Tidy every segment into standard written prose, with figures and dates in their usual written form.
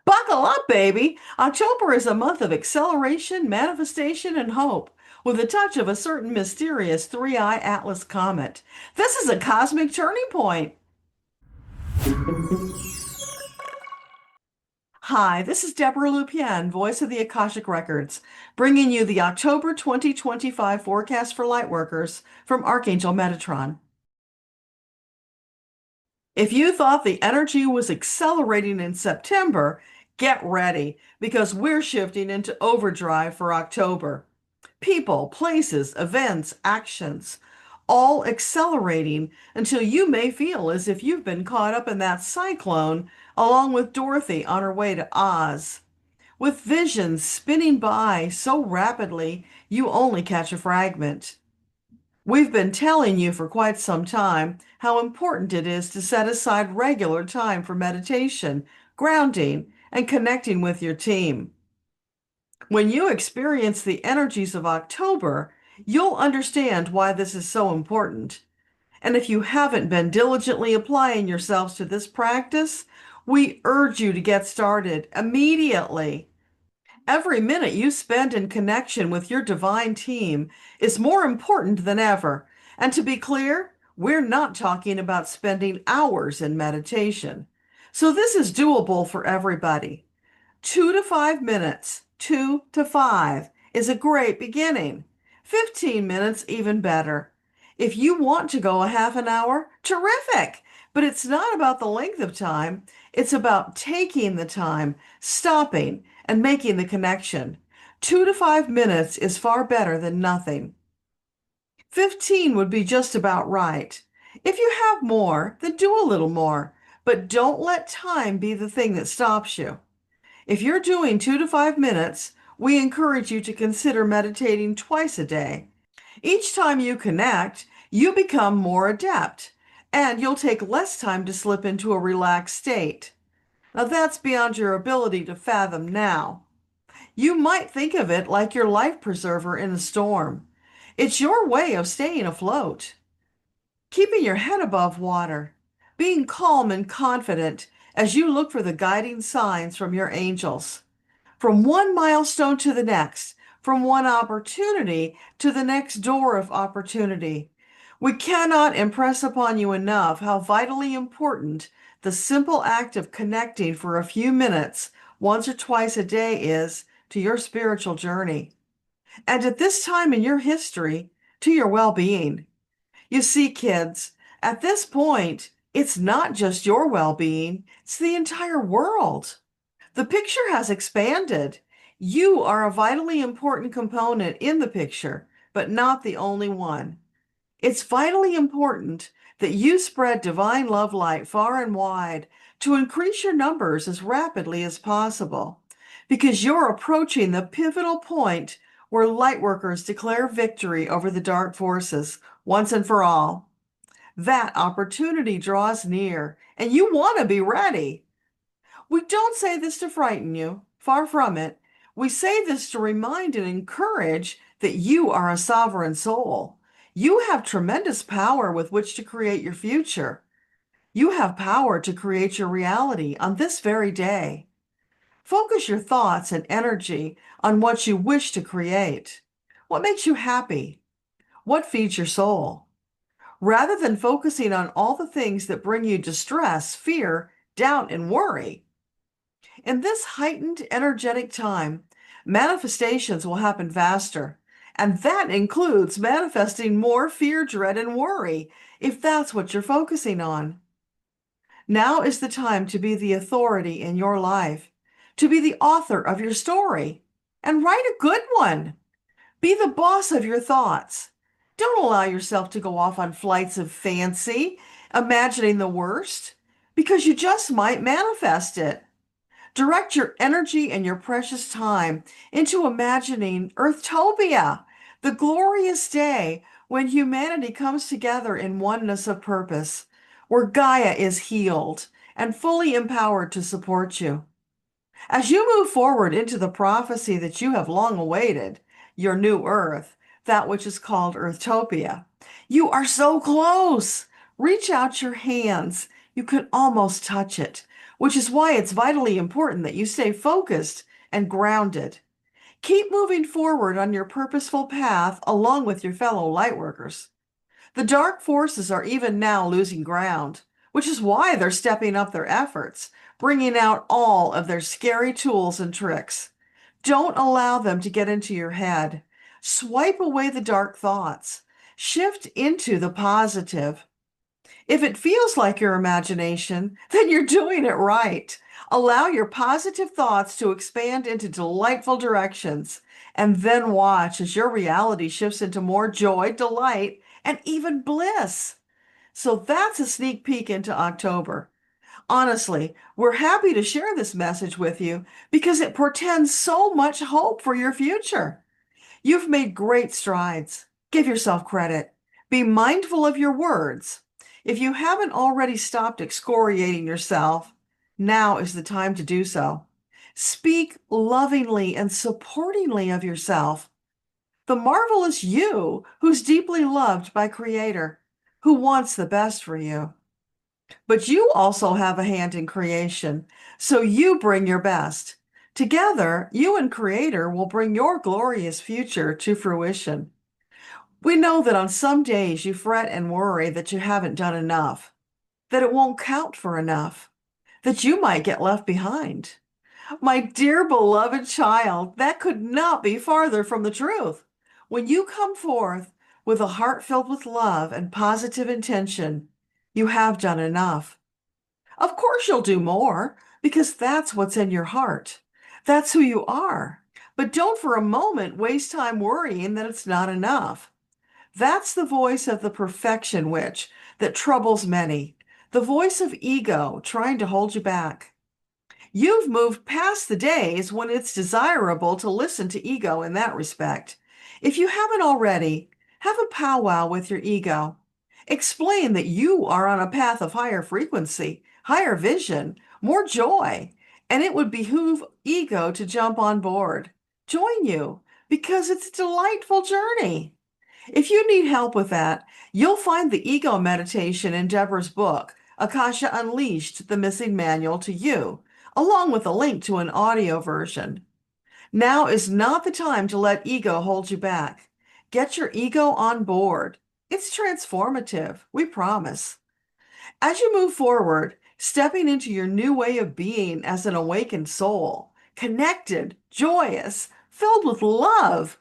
Buckle up, baby! October is a month of acceleration, manifestation, and hope, with a touch of a certain mysterious three-eye Atlas comet. This is a cosmic turning point. Hi, this is Deborah Lupien, voice of the Akashic Records, bringing you the October 2025 forecast for lightworkers from Archangel Metatron. If you thought the energy was accelerating in September, get ready because we're shifting into overdrive for October. People, places, events, actions, all accelerating until you may feel as if you've been caught up in that cyclone along with Dorothy on her way to Oz, with visions spinning by so rapidly you only catch a fragment. We've been telling you for quite some time how important it is to set aside regular time for meditation, grounding, and connecting with your team. When you experience the energies of October, you'll understand why this is so important. And if you haven't been diligently applying yourselves to this practice, we urge you to get started immediately. Every minute you spend in connection with your divine team is more important than ever. And to be clear, we're not talking about spending hours in meditation. So this is doable for everybody. 2 to 5 minutes, 2 to 5 is a great beginning. 15 minutes, even better. If you want to go a half an hour, terrific. But it's not about the length of time. It's about taking the time, stopping, and making the connection. 2 to 5 minutes is far better than nothing. 15 would be just about right. If you have more, then do a little more, but don't let time be the thing that stops you. If you're doing 2 to 5 minutes, we encourage you to consider meditating twice a day. Each time you connect, you become more adept, and you'll take less time to slip into a relaxed state. Now that's beyond your ability to fathom now. You might think of it like your life preserver in a storm. It's your way of staying afloat, keeping your head above water, being calm and confident as you look for the guiding signs from your angels. From one milestone to the next, from one opportunity to the next door of opportunity. We cannot impress upon you enough how vitally important the simple act of connecting for a few minutes, once or twice a day, is to your spiritual journey. And at this time in your history, to your well-being. You see, kids, at this point, it's not just your well-being, it's the entire world. The picture has expanded. You are a vitally important component in the picture, but not the only one. It's vitally important that you spread divine love light far and wide to increase your numbers as rapidly as possible, because you're approaching the pivotal point where lightworkers declare victory over the dark forces once and for all. That opportunity draws near, and you want to be ready. We don't say this to frighten you, far from it. We say this to remind and encourage that you are a sovereign soul. You have tremendous power with which to create your future. You have power to create your reality on this very day. Focus your thoughts and energy on what you wish to create. What makes you happy? What feeds your soul? Rather than focusing on all the things that bring you distress, fear, doubt, and worry. In this heightened energetic time, manifestations will happen faster, and that includes manifesting more fear, dread, and worry, if that's what you're focusing on. Now is the time to be the authority in your life, to be the author of your story, and write a good one. Be the boss of your thoughts. Don't allow yourself to go off on flights of fancy, imagining the worst, because you just might manifest it. Direct your energy and your precious time into imagining Earthtopia, the glorious day when humanity comes together in oneness of purpose, where Gaia is healed and fully empowered to support you. As you move forward into the prophecy that you have long awaited, your new Earth, that which is called Earthtopia, you are so close. Reach out your hands. You can almost touch it. which is why it's vitally important that you stay focused and grounded. Keep moving forward on your purposeful path along with your fellow lightworkers. The dark forces are even now losing ground, which is why they're stepping up their efforts, bringing out all of their scary tools and tricks. Don't allow them to get into your head. Swipe away the dark thoughts. Shift into the positive. If it feels like your imagination, then you're doing it right. Allow your positive thoughts to expand into delightful directions, and then watch as your reality shifts into more joy, delight, and even bliss. So that's a sneak peek into October. Honestly, we're happy to share this message with you because it portends so much hope for your future. You've made great strides. Give yourself credit. Be mindful of your words. If you haven't already stopped excoriating yourself, now is the time to do so. Speak lovingly and supportingly of yourself. The marvelous you who's deeply loved by Creator, who wants the best for you. But you also have a hand in creation, so you bring your best. Together, you and Creator will bring your glorious future to fruition. We know that on some days you fret and worry that you haven't done enough, that it won't count for enough, that you might get left behind. My dear beloved child, that could not be farther from the truth. When you come forth with a heart filled with love and positive intention, you have done enough. Of course, you'll do more because that's what's in your heart. That's who you are. But don't for a moment waste time worrying that it's not enough. That's the voice of the perfection witch that troubles many, the voice of ego trying to hold you back. You've moved past the days when it's desirable to listen to ego in that respect. If you haven't already, have a powwow with your ego. Explain that you are on a path of higher frequency, higher vision, more joy, and it would behoove ego to jump on board. Join you because it's a delightful journey. If you need help with that, you'll find the ego meditation in Debra's book, Akasha Unleashed, the Missing Manual to You, along with a link to an audio version. Now is not the time to let ego hold you back. Get your ego on board. It's transformative, we promise. As you move forward, stepping into your new way of being as an awakened soul, connected, joyous, filled with love,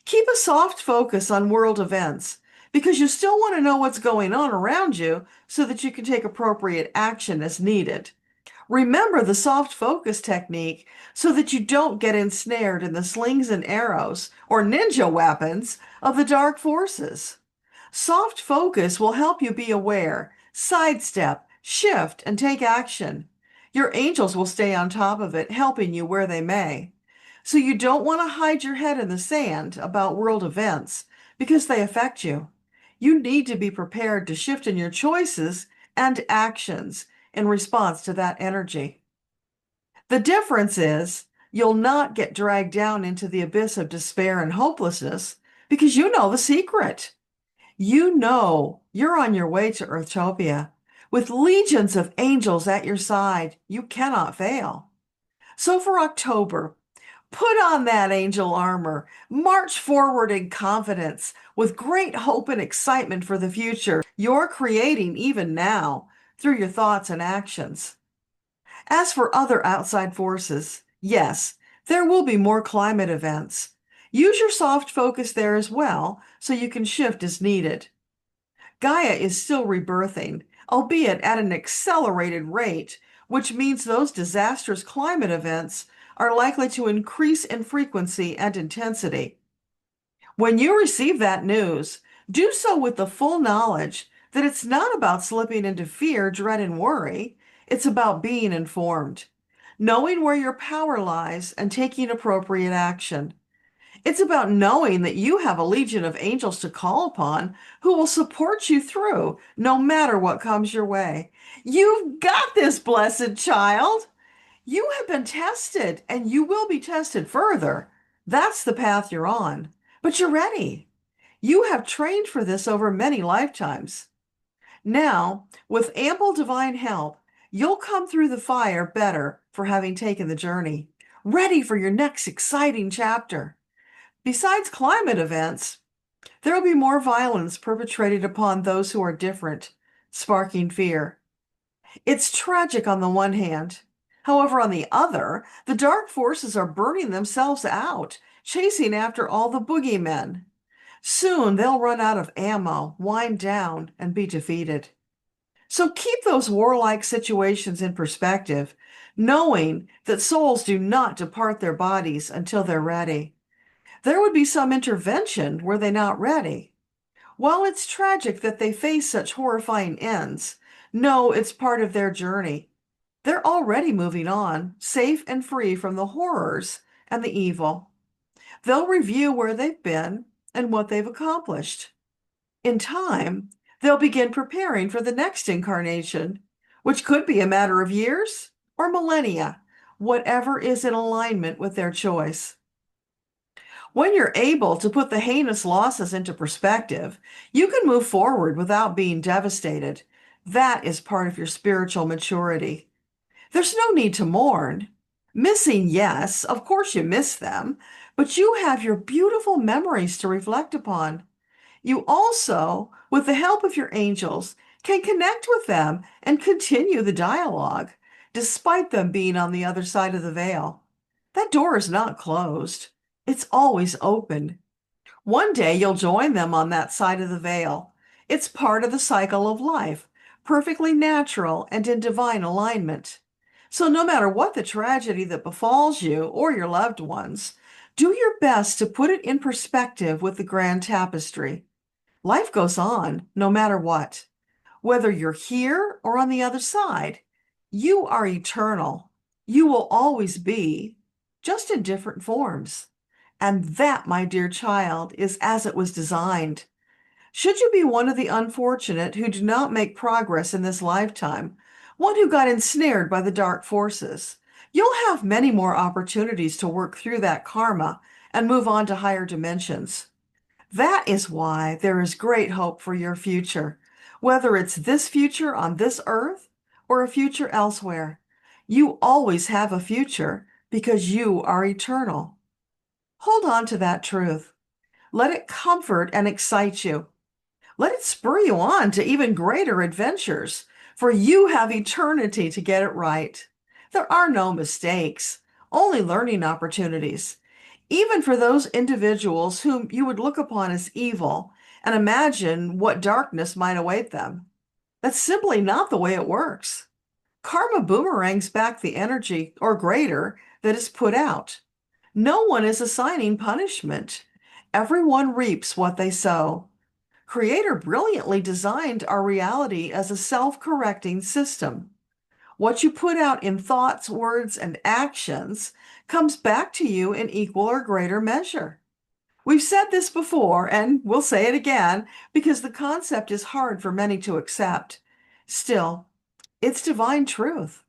keep a soft focus on world events because you still want to know what's going on around you so that you can take appropriate action as needed. Remember the soft focus technique so that you don't get ensnared in the slings and arrows or ninja weapons of the dark forces. Soft focus will help you be aware, sidestep, shift, and take action. Your angels will stay on top of it, helping you where they may. So you don't want to hide your head in the sand about world events because they affect you. You need to be prepared to shift in your choices and actions in response to that energy. The difference is you'll not get dragged down into the abyss of despair and hopelessness because you know the secret. You know you're on your way to Earthtopia. With legions of angels at your side, you cannot fail. So for October, put on that angel armor, march forward in confidence with great hope and excitement for the future you're creating even now through your thoughts and actions. As for other outside forces, yes, there will be more climate events. Use your soft focus there as well so you can shift as needed. Gaia is still rebirthing, albeit at an accelerated rate, which means those disastrous climate events are likely to increase in frequency and intensity. When you receive that news, do so with the full knowledge that it's not about slipping into fear, dread, and worry. It's about being informed, knowing where your power lies, and taking appropriate action. It's about knowing that you have a legion of angels to call upon who will support you through no matter what comes your way. You've got this, blessed child. You have been tested and you will be tested further. That's the path you're on. But you're ready. You have trained for this over many lifetimes. Now, with ample divine help, You'll come through the fire better for having taken the journey, ready for your next exciting chapter. Besides climate events, there will be more violence perpetrated upon those who are different, sparking fear. It's tragic on the one hand. However, on the other, the dark forces are burning themselves out, chasing after all the boogeymen. Soon they'll run out of ammo, wind down, and be defeated. So keep those warlike situations in perspective, knowing that souls do not depart their bodies until they're ready. There would be some intervention were they not ready. While it's tragic that they face such horrifying ends, know it's part of their journey. They're already moving on, safe and free from the horrors and the evil. They'll review where they've been and what they've accomplished. In time, they'll begin preparing for the next incarnation, which could be a matter of years or millennia, whatever is in alignment with their choice. When you're able to put the heinous losses into perspective, you can move forward without being devastated. That is part of your spiritual maturity. There's no need to mourn. Missing, yes, of course you miss them, but you have your beautiful memories to reflect upon. You also, with the help of your angels, can connect with them and continue the dialogue, despite them being on the other side of the veil. That door is not closed. It's always open. One day you'll join them on that side of the veil. It's part of the cycle of life, perfectly natural and in divine alignment. So no matter what the tragedy that befalls you or your loved ones, do your best to put it in perspective with the grand tapestry. Life goes on, no matter what. Whether you're here or on the other side, you are eternal. You will always be, just in different forms. And that, my dear child, is as it was designed. Should you be one of the unfortunate who do not make progress in this lifetime, one who got ensnared by the dark forces, you'll have many more opportunities to work through that karma and move on to higher dimensions. That is why there is great hope for your future, whether it's this future on this earth or a future elsewhere. You always have a future because you are eternal. Hold on to that truth. Let it comfort and excite you. Let it spur you on to even greater adventures, for you have eternity to get it right. There are no mistakes, only learning opportunities. Even for those individuals whom you would look upon as evil and imagine what darkness might await them. That's simply not the way it works. Karma boomerangs back the energy, or greater, that is put out. No one is assigning punishment. Everyone reaps what they sow. Creator brilliantly designed our reality as a self-correcting system. What you put out in thoughts, words, and actions comes back to you in equal or greater measure. We've said this before, and we'll say it again, because the concept is hard for many to accept. Still, it's divine truth.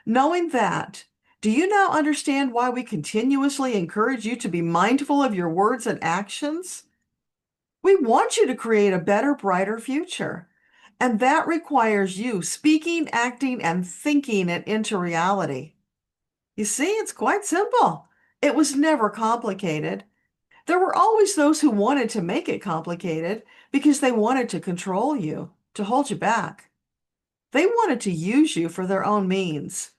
Knowing that, do you now understand why we continuously encourage you to be mindful of your words and actions? We want you to create a better, brighter future. And that requires you speaking, acting, and thinking it into reality. You see, it's quite simple. It was never complicated. There were always those who wanted to make it complicated because they wanted to control you, to hold you back. They wanted to use you for their own means.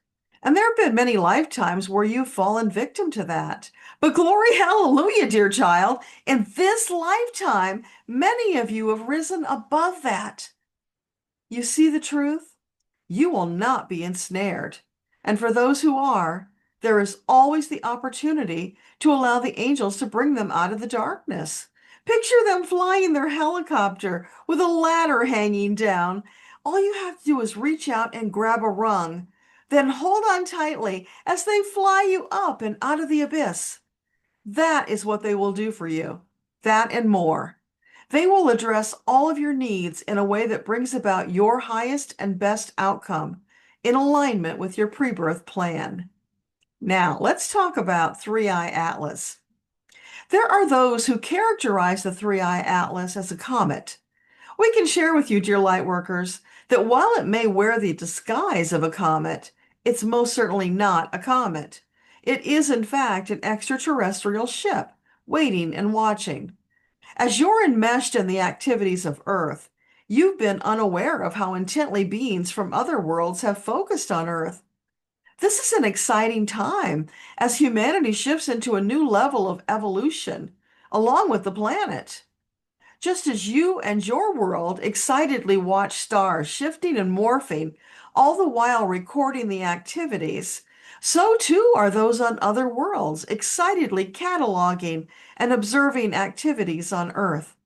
And there have been many lifetimes where you've fallen victim to that. But glory, hallelujah, dear child, in this lifetime, many of you have risen above that. You see the truth? You will not be ensnared. And for those who are, there is always the opportunity to allow the angels to bring them out of the darkness. Picture them flying their helicopter with a ladder hanging down. All you have to do is reach out and grab a rung, then hold on tightly as they fly you up and out of the abyss. That is what they will do for you. That and more. They will address all of your needs in a way that brings about your highest and best outcome in alignment with your pre-birth plan. Now, let's talk about Three-Eye Atlas. There are those who characterize the Three-Eye Atlas as a comet. We can share with you, dear lightworkers, that while it may wear the disguise of a comet, it's most certainly not a comet. It is, in fact, an extraterrestrial ship, waiting and watching. As you're enmeshed in the activities of Earth, you've been unaware of how intently beings from other worlds have focused on Earth. This is an exciting time as humanity shifts into a new level of evolution, along with the planet. Just as you and your world excitedly watch stars shifting and morphing, all the while recording the activities, so too are those on other worlds excitedly cataloging and observing activities on Earth.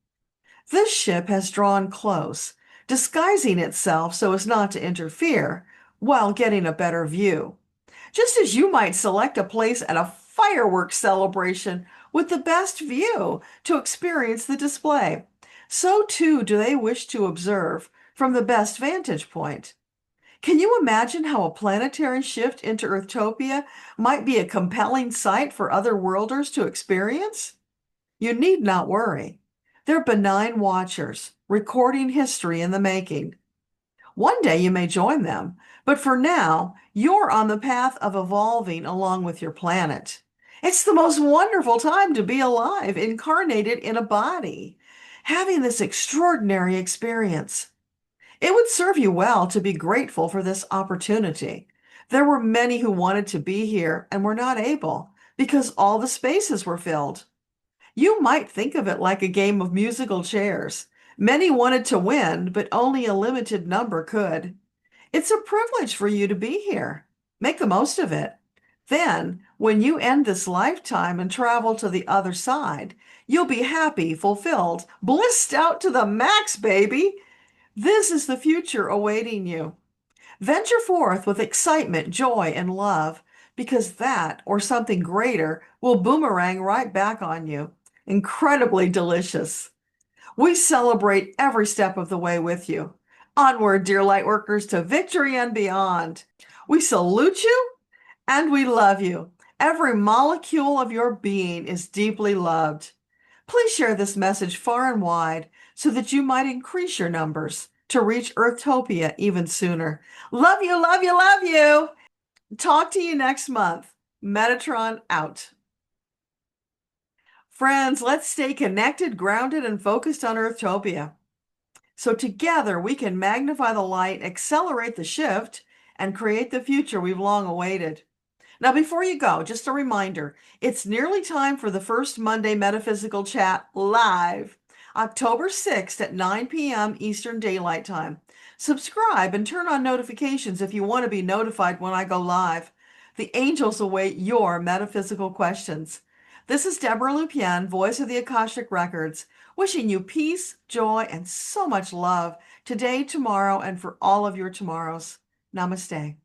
This ship has drawn close, disguising itself so as not to interfere, while getting a better view. Just as you might select a place at a fireworks celebration with the best view to experience the display, so too do they wish to observe from the best vantage point. Can you imagine how a planetary shift into Earthtopia might be a compelling sight for other worlders to experience? You need not worry. They're benign watchers, recording history in the making. One day you may join them, but for now, you're on the path of evolving along with your planet. It's the most wonderful time to be alive, incarnated in a body, having this extraordinary experience. It would serve you well to be grateful for this opportunity. There were many who wanted to be here and were not able because all the spaces were filled. You might think of it like a game of musical chairs. Many wanted to win, but only a limited number could. It's a privilege for you to be here. Make the most of it. Then, when you end this lifetime and travel to the other side, you'll be happy, fulfilled, blissed out to the max, baby. This is the future awaiting you. Venture forth with excitement, joy, and love, because that, or something greater, will boomerang right back on you. Incredibly delicious. We celebrate every step of the way with you. Onward, dear lightworkers, to victory and beyond. We salute you and we love you. Every molecule of your being is deeply loved. Please share this message far and wide so that you might increase your numbers to reach Earthtopia even sooner. Love you, love you, love you. Talk to you next month. Metatron out. Friends, let's stay connected, grounded, and focused on Earthtopia. So together we can magnify the light, accelerate the shift, and create the future we've long awaited. Now, before you go, just a reminder, it's nearly time for the first Monday Metaphysical Chat live, October 6th at 9 p.m. Eastern Daylight Time. Subscribe and turn on notifications if you want to be notified when I go live. The angels await your metaphysical questions. This is Debbra Lupien, voice of the Akashic Records, wishing you peace, joy, and so much love today, tomorrow, and for all of your tomorrows. Namaste.